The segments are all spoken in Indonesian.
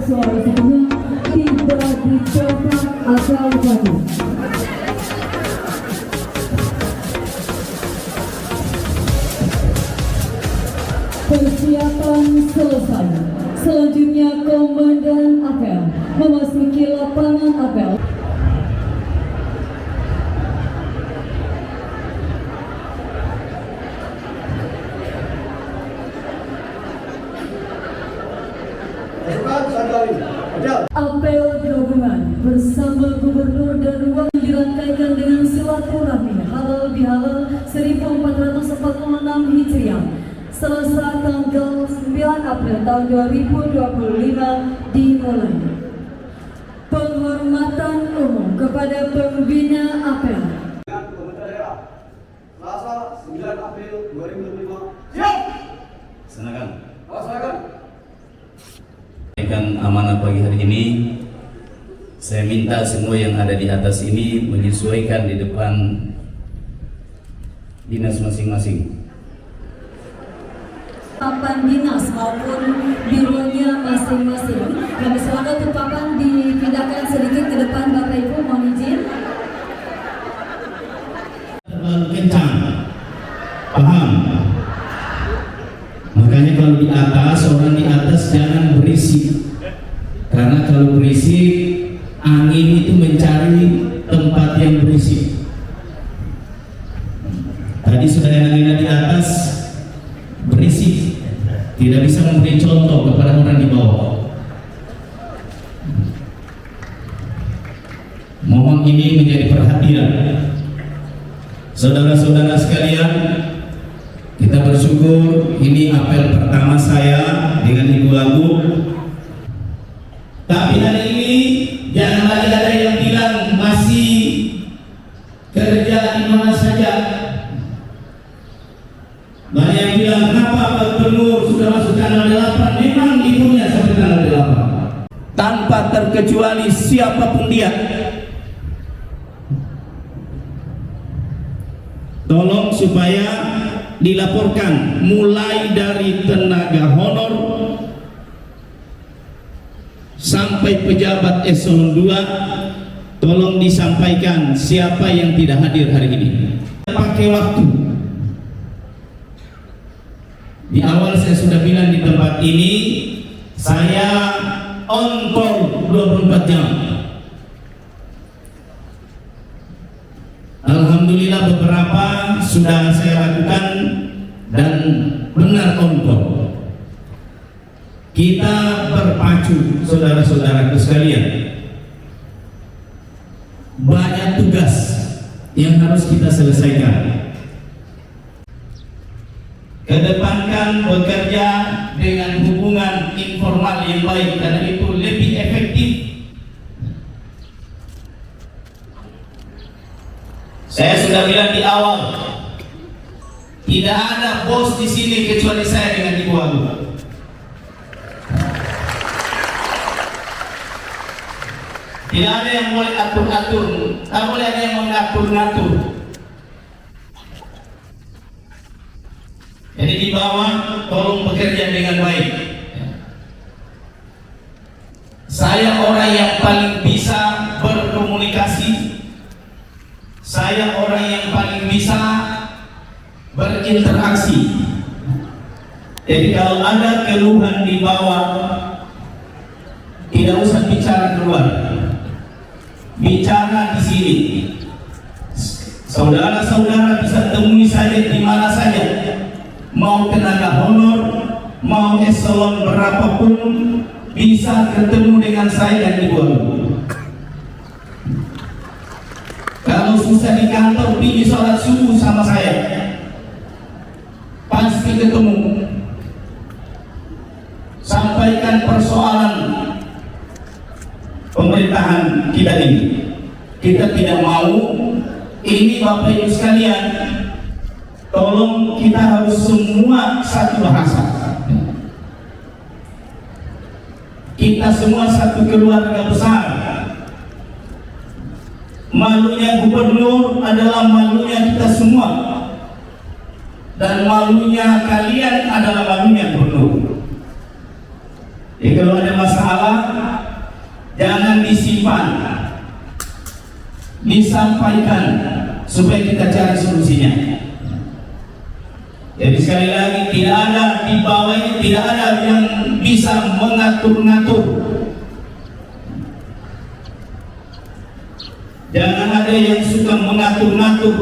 suara sepenuhnya tidak dicopot atau jatuh. Persiapan selesai. Selanjutnya Komandan Apel memasuki lapangan apel. Apel gabungan bersama Gubernur dan Wakil dirangkaikan dengan silaturahmi halal bihalal 1446 Hijriah. Selasa tanggal 9 April tahun 2025 dimulai. Penghormatan umum kepada pembina apel. Pemerintah daerah Selasa 9 April 2025. Siap. Silakan. Laksanakan. Amanat pagi hari ini, saya minta semua yang ada di atas ini menyesuaikan di depan dinas masing-masing. Papan dinas maupun bironya masing-masing. Kami silakan untuk papan dipindahkan sedikit ke depan, Bapak Ibu, mohon izin. Terlalu kencang, paham? Makanya kalau di atas, orang di atas jangan berisik. Karena kalau berisik, angin itu mencari tempat yang berisik. Tadi sudah yang di atas berisik, tidak bisa memberi contoh kepada orang di bawah. Mohon ini menjadi perhatian. Saudara-saudara sekalian, kita bersyukur ini apel pertama saya dengan Ibu Agu. Tapi hari ini jangan lagi ada yang bilang masih kerja di mana saja. Banyak yang bilang kenapa Pak Gubernur sudah masuk tanggal 8? Memang ibunya sampai tanggal 8. Tanpa terkecuali siapapun dia. Tolong supaya dilaporkan mulai dari tenaga honor sampai pejabat eselon 2, tolong disampaikan siapa yang tidak hadir hari ini. Pakai waktu. Di awal saya sudah bilang di tempat ini saya on call 24 jam. Alhamdulillah beberapa sudah saya lakukan dan benar on call. Kita berpacu, saudara-saudaraku sekalian. Banyak tugas yang harus kita selesaikan. Kedepankan bekerja dengan hubungan informal yang baik, karena itu lebih efektif. Saya sudah bilang di awal, tidak ada bos di sini kecuali saya dengan Ibu Agu. Tidak ada yang boleh atur-atur, tak boleh ada yang mengatur-ngatur. Jadi di bawah tolong bekerja dengan baik. Saya orang yang paling bisa berkomunikasi. Saya orang yang paling bisa berinteraksi. Jadi kalau ada keluhan di bawah, tidak usah bicara keluar. Bicara di sini. Saudara-saudara bisa temui saya di mana saja. Mau tenaga honor, mau eselon berapapun, bisa ketemu dengan saya dan Ibu Agu. Kalau susah di kantor, pergi sholat subuh sama saya, pasti ketemu. Sampaikan persoalan pemerintahan kita ini. Kita tidak mau ini, Bapak Ibu sekalian, tolong kita harus semua satu bahasa. Kita semua satu keluarga besar. Malunya gubernur adalah malunya kita semua, dan malunya kalian adalah malunya gubernur. Jadi kalau ada masalah jangan disimpan, disampaikan supaya kita cari solusinya. Jadi sekali lagi, tidak ada di bawah ini, tidak ada yang bisa mengatur-ngatur. Jangan ada yang suka mengatur-ngatur,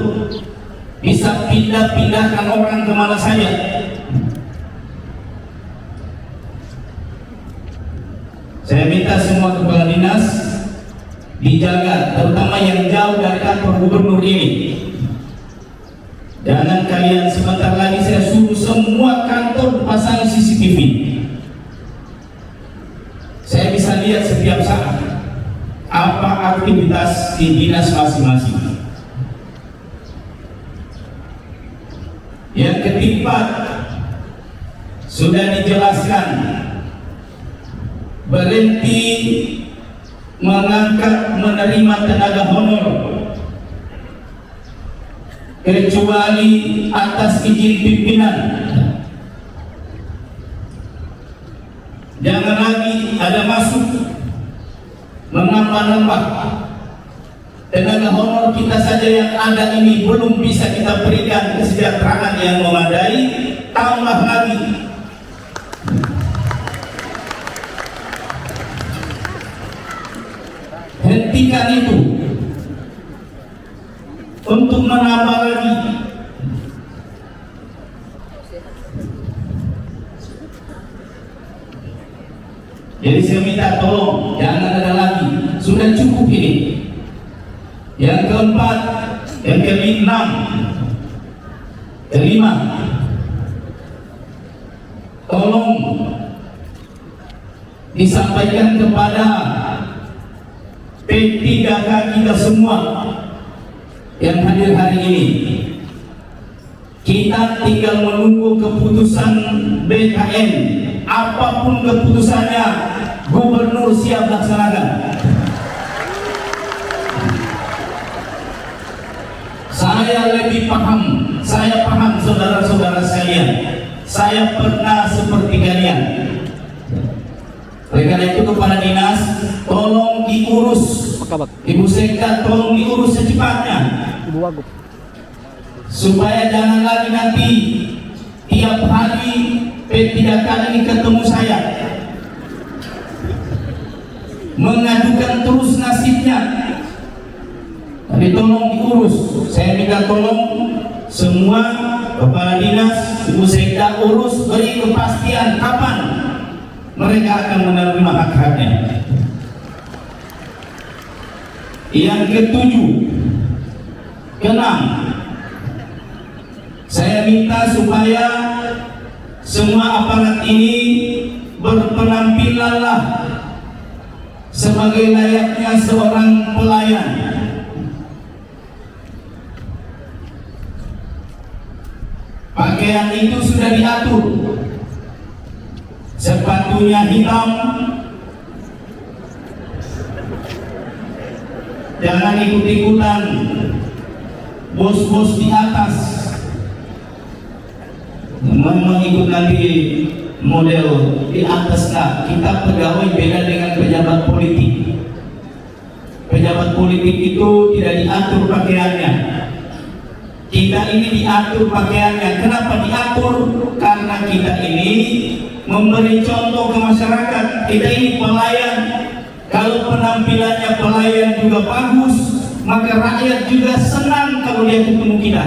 bisa pindah-pindahkan orang kemana saja. Saya minta semua kepala dinas dijaga, terutama yang jauh dari kantor gubernur ini. Jangan kalian, sebentar lagi saya suruh semua kantor pasang CCTV. Saya bisa lihat setiap saat apa aktivitas di dinas masing-masing. Yang ketiga, sudah dijelaskan, berhenti mengangkat menerima tenaga honor kecuali atas izin pimpinan. Jangan lagi ada masuk menambah-nambah. Tenaga honor kita saja yang ada ini belum bisa kita berikan kesejahteraan yang memadai, tambah lagi hentikan itu untuk menambah lagi. Jadi saya minta tolong jangan ada lagi, sudah cukup ini. Yang keempat, yang kelima, tolong disampaikan kepada P3K kita semua yang hadir hari ini. Kita tinggal menunggu keputusan BKN, apapun keputusannya gubernur siap laksanakan. Saya lebih paham, saya paham saudara-saudara sekalian, saya pernah seperti kalian. Oleh karena itu kepala dinas, tolong diurus. Ibu Sekda, tolong diurus secepatnya. Ibu Wagub. Supaya jangan lagi nanti tiap hari P3K ini ketemu saya mengadukan terus nasibnya. Tapi tolong diurus. Saya minta tolong semua kepala dinas, Ibu Sekda, urus, beri kepastian kapan mereka akan menerima hak-haknya. Yang ketujuh, keenam, saya minta supaya semua aparat ini berpenampilanlah sebagai layaknya seorang pelayan. Pakaian itu sudah diatur, sepatunya hitam, jangan ikut-ikutan bos-bos di atas mengikut nanti model di atas. Nah, kita pegawai beda dengan pejabat politik. Pejabat politik itu tidak diatur pakaiannya. Kita ini diatur pakaiannya. Kenapa diatur? Karena kita ini memberi contoh ke masyarakat. Kita ini pelayan. Kalau penampilannya pelayan juga bagus, maka rakyat juga senang kalau dia ketemu kita.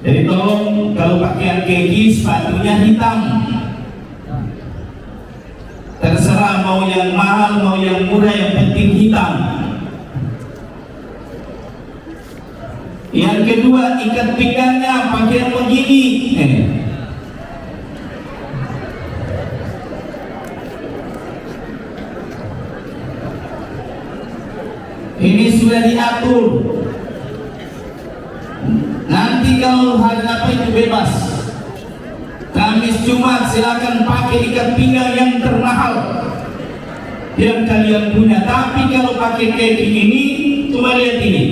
Jadi tolong, kalau pakaian keki, sepatunya hitam. Terserah mau yang mahal, mau yang murah, yang penting hitam. Yang kedua, ikat pinggangnya pakaian begini. Ini sudah diatur. Nanti kalau hari apa itu bebas. Kamis Jumat silakan pakai ikat pinggang yang termahal yang kalian punya. Tapi kalau pakai keki ini, coba lihat ini.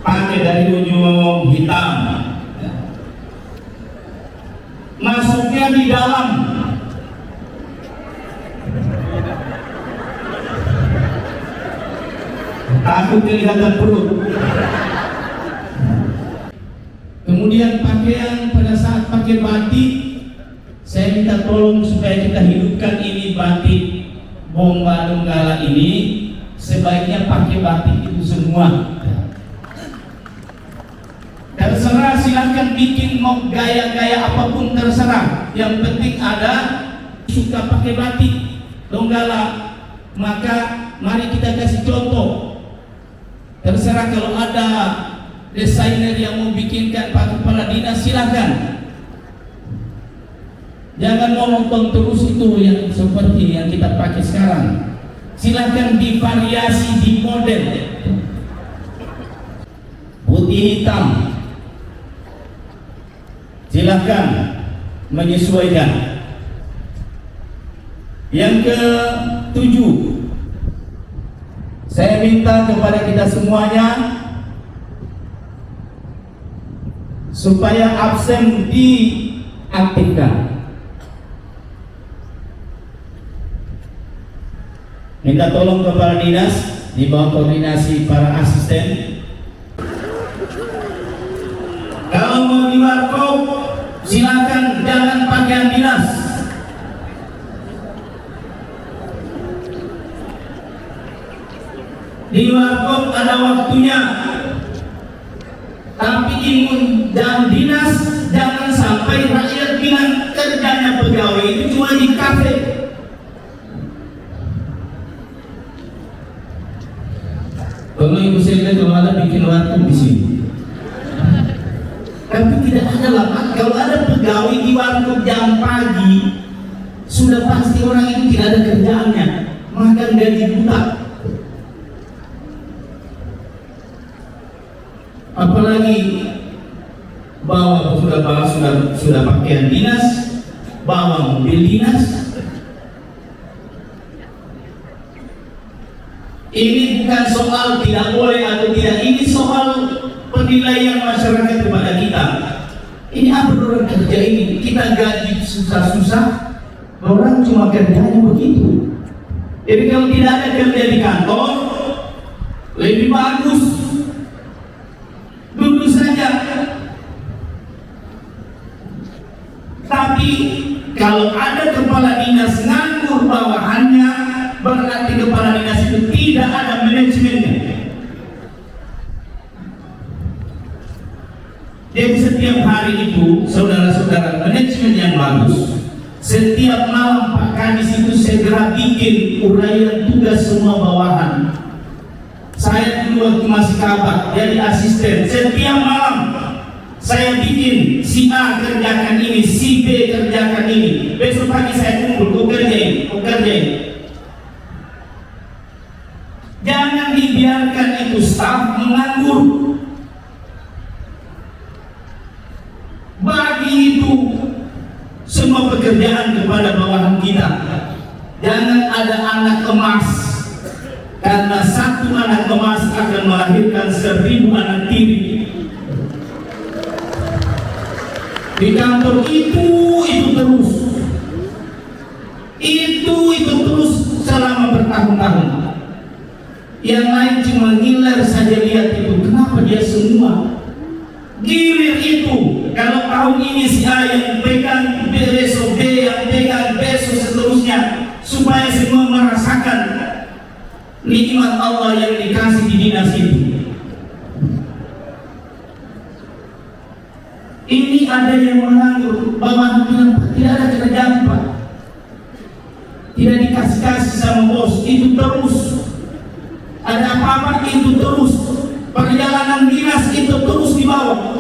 Pakai dari ujung hitam. dalam. Takut kelihatan perut. Kemudian pakaian, pada saat pakai batik, saya minta tolong supaya kita hidupkan ini batik Bomba Donggala ini, sebaiknya pakai batik itu semua. Terserah, silakan bikin mau gaya-gaya apapun terserah. Yang penting ada suka pakai batik Donggala, maka mari kita kasih contoh. Terserah, kalau ada desainer yang mau bikinkan Pak Kepala Dinas, silakan. Jangan monoton terus itu yang seperti yang kita pakai sekarang. Silakan divariasi, di model putih hitam. Silakan menyesuaikan. Yang ke-7, saya minta kepada kita semuanya supaya absen diaktifkan. Minta tolong kepala dinas di bawah koordinasi para asisten. Kalau mau di warkop, silakan, jangan pakaian dinas. Di warkop ada waktunya, tapi dan dinas jangan sampai rakyat bilang kerjanya pegawai itu cuma di kafe. Kalau ibu saya kalau ada bikin warkop di sini, tapi tidak ada lah. Kalau ada pegawai di warkop jam pagi, sudah pasti orang itu tidak ada kerjaannya, makan gaji buta. Apalagi sudah pakaian dinas, bawa mobil dinas. Ini bukan soal tidak boleh atau tidak, ini soal penilaian masyarakat kepada kita. Ini apa orang kerja ini? Kita gaji susah-susah, orang cuma kerjanya begitu. Jadi kalau tidak ada kerja di kantor, lebih bagus duduk saja. Tapi kalau ada kepala dinas nganggur bawahannya, berarti kepala dinas itu tidak ada manajemennya. Jadi setiap hari itu, saudara-saudara, manajemen yang bagus. Setiap malam Pak Kadis itu segera bikin uraian tugas semua bawahan. Saya dulu waktu masih kabar jadi asisten, setiap malam saya bikin si A kerjakan ini, si B kerjakan ini. Besok pagi saya kumpul, kau kerjain. Jangan dibiarkan itu staf menganggur. Bagi itu semua pekerjaan kepada bawahan kita. Jangan ada anak emas, karena satu anak emas akan melahirkan 1000 anak tiri. Di kantor itu terus selama bertahun-tahun. Yang lain cuma ngiler saja, lihat itu, kenapa dia semua gilir itu. Kalau tahun ini si A yang pegang, besok B yang pegang, besok seterusnya, supaya semua merasakan nikmat Allah yang dikasih di dinas itu. Ini ada yang menganggur, bawahan bilang, Pak, tidak ada kerjaan Pak, tidak dikasih-kasih sama bos, itu terus. Ada apa-apa itu terus, perjalanan dinas itu terus dibawa.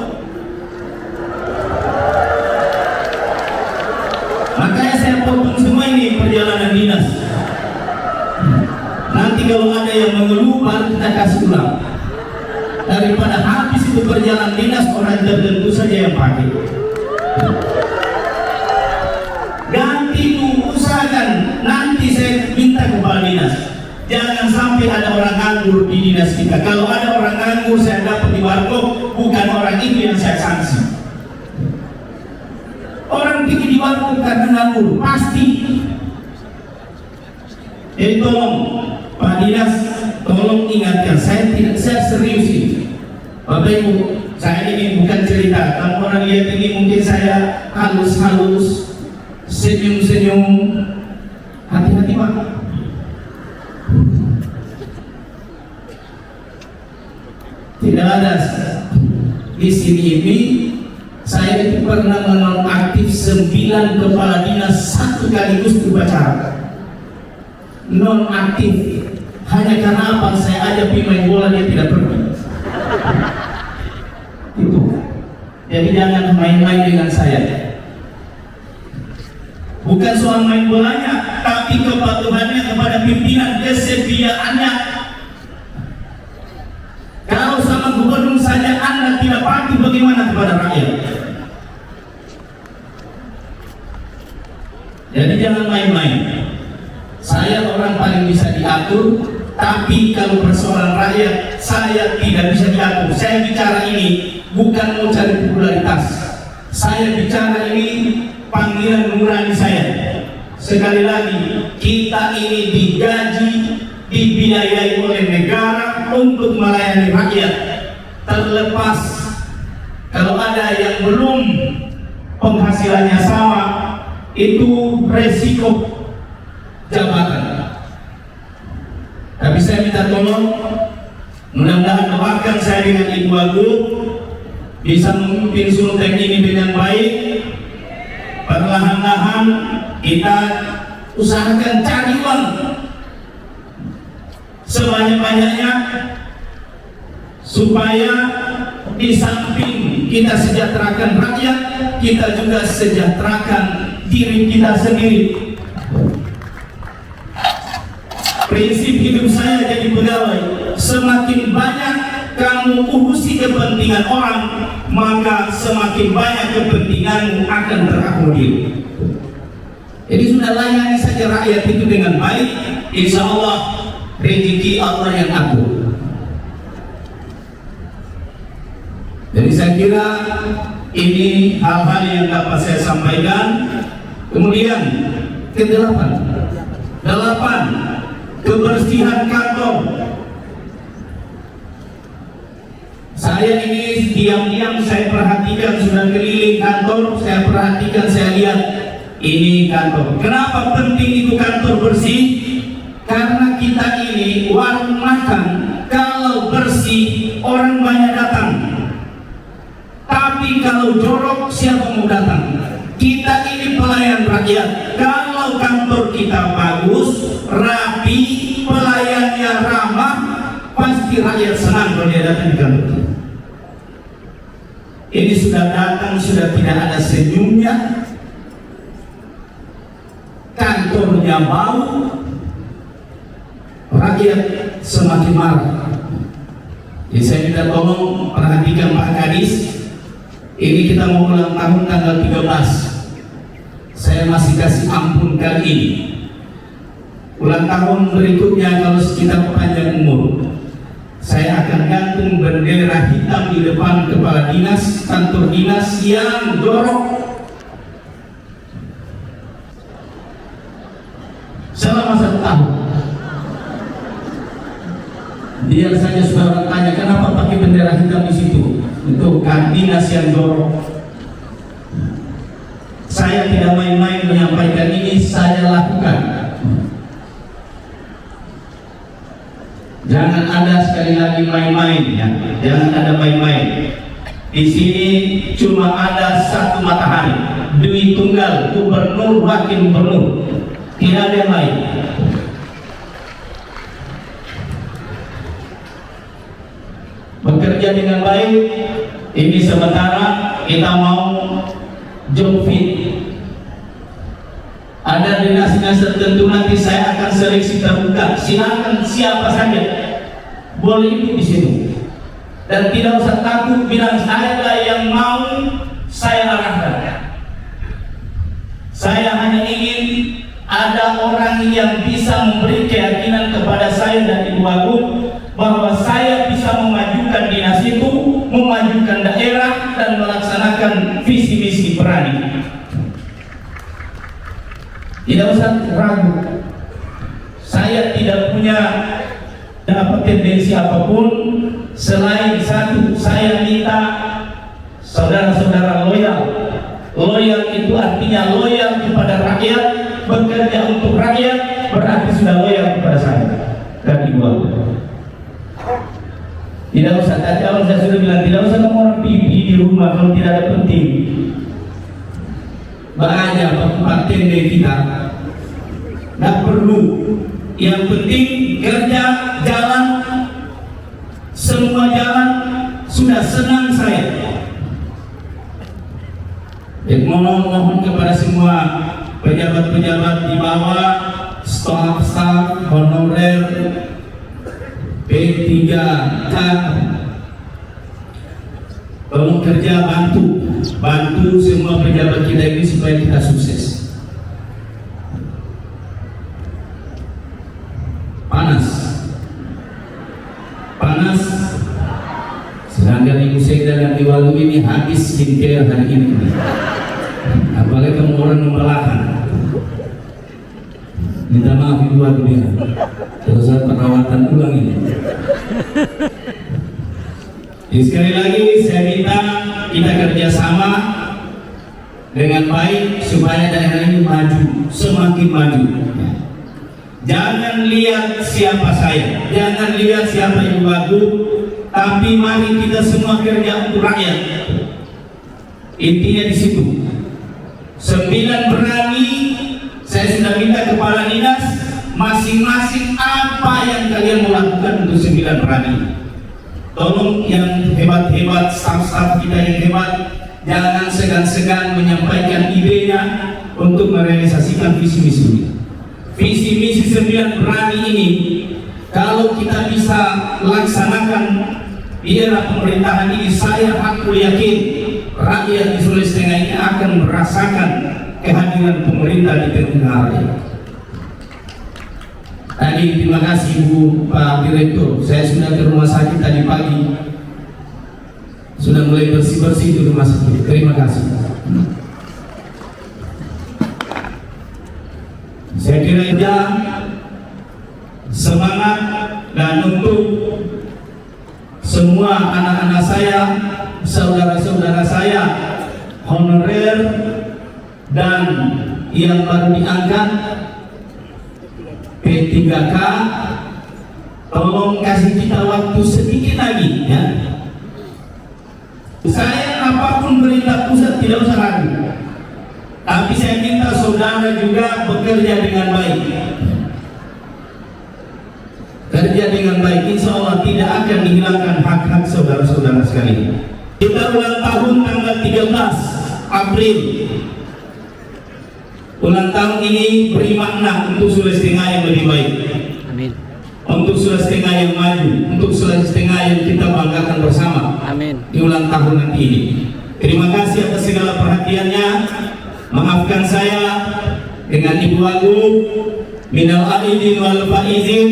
Makanya saya potong semua ini perjalanan dinas. Nanti kalau ada yang mengeluh, baru kita kasih ulang. Daripada habis itu perjalanan dinas, orang tertentu saja yang pakai. Ganti itu, usahakan. Nanti saya minta kepala dinas, jangan sampai ada orang nganggur di dinas kita. Kalau ada orang nganggur saya dapat di warkop, bukan orang itu yang saya sanksi. Orang pergi di warung karena nganggur, pasti. Tolong Pak Dinas, tolong ingatkan, saya serius ini. Bapak Ibu, saya ini bukan cerita. Kalau orang lihat ini mungkin saya halus-halus, senyum-senyum. Hati-hati Pak. Tidak ada di sini ini. Saya itu pernah menonaktif 9 kepala dinas sekaligus upacara. Nonaktif hanya karena apa? Saya ajak main bola, dia tidak pergi. Itu. Jadi jangan main-main dengan saya. Bukan soal main bolanya, tapi kepatuhannya kepada pimpinan, kesetiaannya. Kalau sama gubernur saja Anda tidak patuh, bagaimana kepada rakyat? Jadi jangan main-main. Saya orang paling bisa diatur, tapi kalau persoalan rakyat saya tidak bisa diatur. Saya bicara ini bukan mau cari popularitas. Saya bicara ini panggilan nurani saya. Sekali lagi, kita ini digaji, dibiayai oleh negara untuk melayani rakyat. Terlepas kalau ada yang belum penghasilannya sama, itu resiko jabatan. Tapi saya minta tolong, mudah-mudahan doakan saya dengan Ibu Wagub bisa memimpin Sultan ini dengan baik. Perlahan-lahan kita usahakan cari uang sebanyak-banyaknya, supaya di samping kita sejahterakan rakyat, kita juga sejahterakan diri kita sendiri. Prinsip hidup saya jadi pegawai, semakin banyak kamu urusi kepentingan orang, maka semakin banyak kepentinganmu akan terakomodir. Jadi sudah layani saja rakyat itu dengan baik, insya Allah rezeki Allah yang atur. Jadi saya kira ini hal-hal yang dapat saya sampaikan. Kemudian ke-8, kebersihan kantor. Saya ini diam-diam saya perhatikan, sudah keliling kantor, saya perhatikan, saya lihat ini kantor. Kenapa penting itu kantor bersih? Karena kita ini warung makan, kalau bersih orang banyak datang. Tapi kalau jorok siapa mau datang? Kita ini pelayan rakyat. Kalau kantor kita bagus, rapi, pelayannya ramah, pasti rakyat senang kalau dia datang di kantor kita. Ini sudah datang, sudah tidak ada senyumnya, kantornya bau, rakyat semakin marah. Jadi saya minta tolong perhatikan Pak Kadis. Ini kita mau ulang tahun tanggal 13. Saya masih kasih ampun kali ini. Ulang tahun berikutnya kalau kita panjang umur, saya akan gantung bendera hitam di depan kepala dinas, kantor dinas yang jorok. Selama 1 tahun. Biar saja saudara tanya kenapa pakai bendera hitam di situ. Untuk dinas yang jorok. Saya tidak main-main menyampaikan ini, saya lakukan. Jangan ada sekali lagi main-main, ya. Jangan ada main-main. Di sini cuma ada satu matahari, Dwi Tunggal, gubernur, wakil gubernur. Tidak ada yang lain. Bekerja dengan baik. Ini sementara kita mau job fit. Ada dinas-dinas tertentu nanti saya akan seleksi terbuka. Silakan siapa saja boleh ikut di situ. Dan tidak usah takut bilang saya lah yang mau, saya arahkan. Saya hanya ingin ada orang yang bisa memberi keyakinan kepada saya dan Ibu Wagub bahwa saya bisa memajukan dinas itu, memajukan daerah dan melaksanakan visi misi berani. ragu. Saya tidak punya tendensi apapun selain satu, saya minta saudara-saudara loyal. Loyal itu artinya loyal kepada rakyat, bekerja untuk rakyat, berarti sudah loyal kepada saya dan Ibu Agung. Tidak usah, tadi awal saya sudah bilang, tidak usah kamu orang pipi di rumah kalau tidak ada penting. Banyak tempat tenda kita, tidak perlu. Yang penting kerja, jalan, semua jalan, sudah senang saya. Mohon kepada semua pejabat-pejabat di bawah, staf-staf, honorer, P3K, kerja bantu semua pejabat kita ini supaya kita sukses. Panas. Sedangkan Ibu Sekda dan Ibu Agung ini habis skincare hari ini. Apalagi kamu orang membelahan. Minta maaf Ibu Agung ya. Terus saya perawatan ulang ini. Jadi sekali lagi saya minta kita kerjasama dengan baik supaya daerah ini maju, semakin maju. Jangan lihat siapa saya, jangan lihat siapa Ibu Agung, tapi mari kita semua kerja untuk rakyat. Intinya di situ. 9 berani, saya sudah minta kepala dinas masing-masing apa yang kalian mau lakukan untuk 9 berani. Tolong yang hebat-hebat, staf-staf kita yang hebat, jangan segan-segan menyampaikan idenya untuk merealisasikan visi misi ini. Visi misi 9 berani ini kalau kita bisa laksanakan di era pemerintahan ini, saya aku yakin rakyat di Sulawesi Tengah ini akan merasakan kehadiran pemerintah di tengah rakyat. Tadi terima kasih Bu Pak Direktur, saya sudah ke rumah sakit tadi pagi, sudah mulai bersih-bersih di rumah sakit. Terima kasih. Saya kira ya, semangat, dan untuk semua anak-anak saya, saudara-saudara saya, honorer dan yang baru diangkat P3K, tolong kasih kita waktu sedikit lagi ya. Saya apapun perintah pusat tidak usah ragu, tapi saya minta saudara juga bekerja dengan baik. Kerja dengan baik, insya Allah tidak akan dihilangkan hak-hak saudara-saudara sekalian. Kita ulang tahun tanggal 13 April. Ulang tahun ini beri makna untuk Sulawesi Tengah yang lebih baik. Amin. Untuk Sulawesi Tengah yang maju, untuk Sulawesi Tengah yang kita banggakan bersama. Amin. Di ulang tahun nanti ini. Terima kasih atas segala perhatiannya. Maafkan saya dengan Ibu Agung. Minal aidin wal faizin.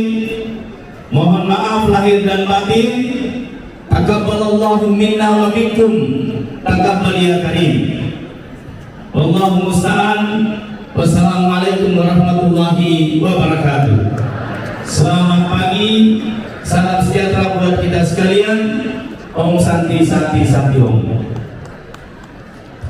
Mohon maaf lahir dan batin. Takabbalallahu minna wa minkum. Takabbal ya karim. Wallahu musta'an. Wassalamualaikum warahmatullahi wabarakatuh. Selamat pagi, salam sejahtera buat kita sekalian. Om Santi Santi Santi Om.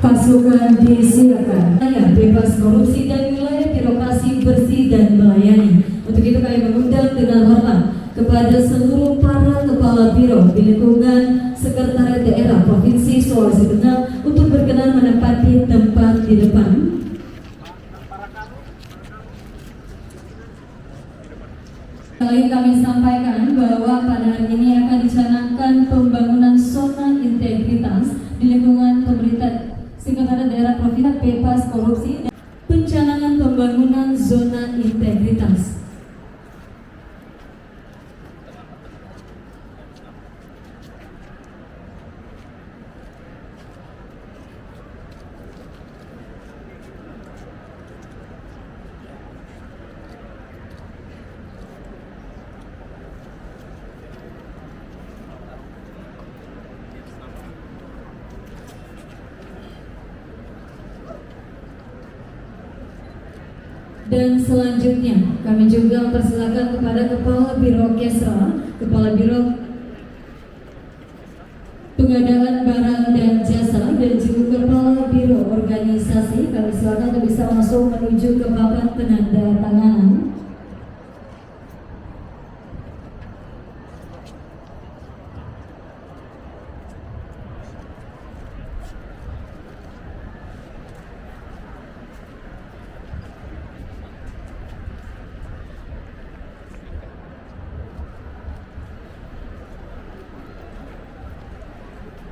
Pasukan disiapkan, bebas korupsi dan wilayah birokrasi bersih dan melayani. Untuk itu kami mengundang dengan hormat kepada seluruh para kepala biro di lingkungan Sekretariat Daerah Provinsi Sulawesi Tengah untuk berkenan menempati tempat di depan. Kali kami sampaikan bahwa pada hari ini akan dicanangkan pembangunan zona integritas di lingkungan pemerintah Sekretariat Daerah Provinsi bebas korupsi dan pencanangan pembangunan zona integritas. Dan selanjutnya kami juga mempersilakan kepada Kepala Biro Kesra, Kepala Biro Pengadaan Barang dan Jasa, dan juga Kepala Biro Organisasi. Kami silakan untuk bisa langsung menuju ke papan penandatanganan.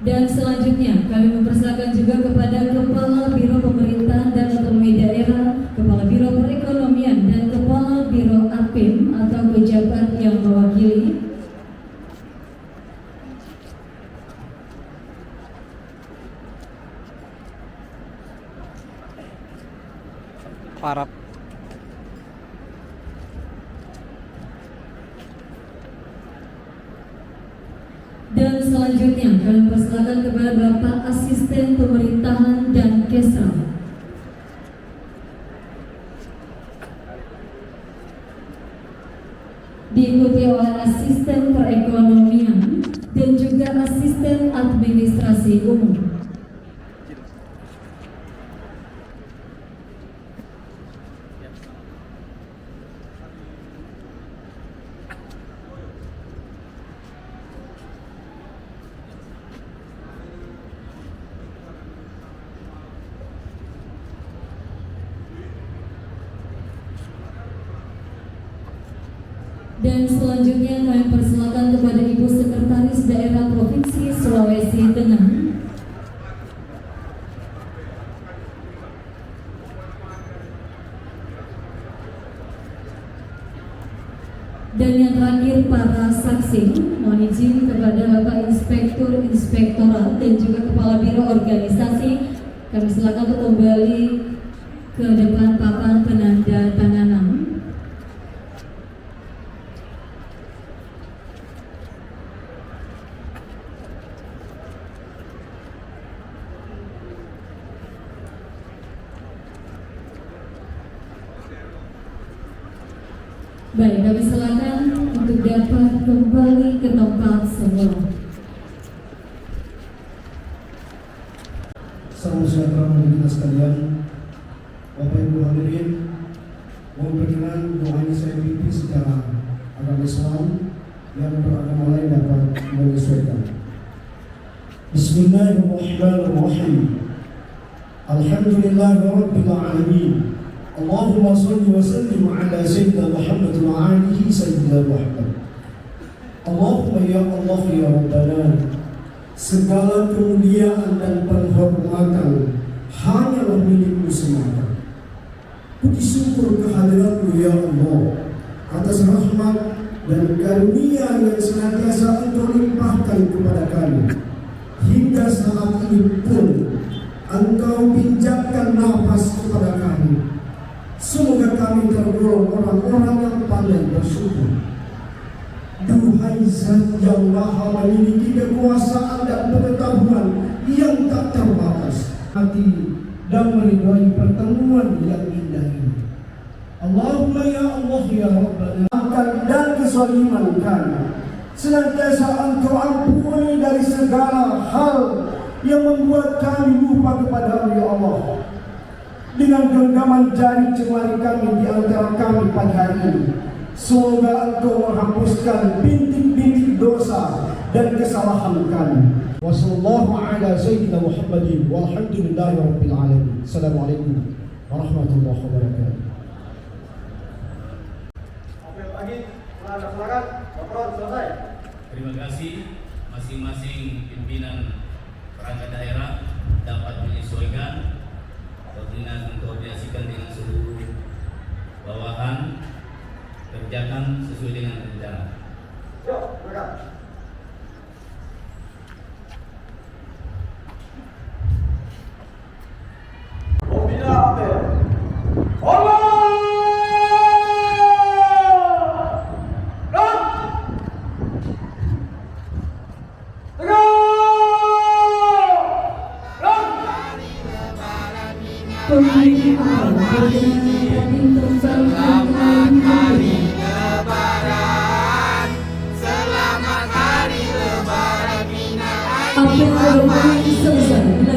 Dan selanjutnya kami mempersilakan juga kepada Kepala Biro Pemerintahan dan Otonomi Daerah, Kepala Biro Perekonomian, dan Kepala Biro APIM atau pejabat yang mewakili. Parap. Dan selanjutnya kami mempersilakan kepada Bapak Asisten Pemerintahan dan Kesra. Diikuti oleh Asisten Perekonomian dan juga Asisten Administrasi Umum. Dan selanjutnya kami persilakan kepada Ibu Sekretaris Daerah Provinsi Sulawesi Tengah. Dan yang terakhir para saksi, mohon izin kepada Bapak Inspektur Inspektorat dan juga Kepala Biro Organisasi. Kami silakan untuk kembali ke depan papan penandatanganan. Baik, kami silakan untuk dapat kembali ke tempat semula. Salam sejahtera bagi kita sekalian. Bapak Ibu hadirin, mohon berkenan doanya saya pimpin secara agama Islam, yang beragama lain dapat menyesuaikan. Bismillahirrahmanirrahim. Alhamdulillahirabbil alamin. Allahumma shalli wa sallim ala sayyidina Muhammad wa alihi sayyidina Muhammad. Allahumma ya Allah ya Rabbana, segala kemuliaan dan penghormatan hanyalah milik-Mu semata. Puji syukur kehadirat-Mu ya Allah atas rahmat dan karunia yang senantiasa Engkau limpahkan kepada kami. Hingga saat ini pun Engkau pinjamkan nafas kepada kami. Semoga kami tergolong orang-orang yang pandai bersyukur. Duhai Zat yang Maha memiliki kekuasaan dan pengetahuan yang tak terbatas, hati dan meridhai pertemuan yang indah ini. Allahumma ya Allah ya Rabbana, dan kezaliman kami senantiasa Engkau ampuni dari segala hal yang membuat kami lupa kepada-Mu ya Allah. Dengan genggaman jari jemari kami di antara kami pada hari ini, semoga Engkau menghapuskan bintik-bintik dosa dan kesalahan kami. Wassallallahu ala sayyidina Muhammadin walhamdulillahi rabbil alamin. Assalamualaikum warahmatullahi wabarakatuh. Apel pagi, silakan. Laporan selesai. Terima kasih. Masing-masing pimpinan perangkat daerah dapat menyesuaikan, koordinasikan dengan seluruh bawahan, kerjakan sesuai dengan rencana. Yuk, silakan. Pembina apel. Allah! Pembina apel berkenan kembali apa yang paling selesai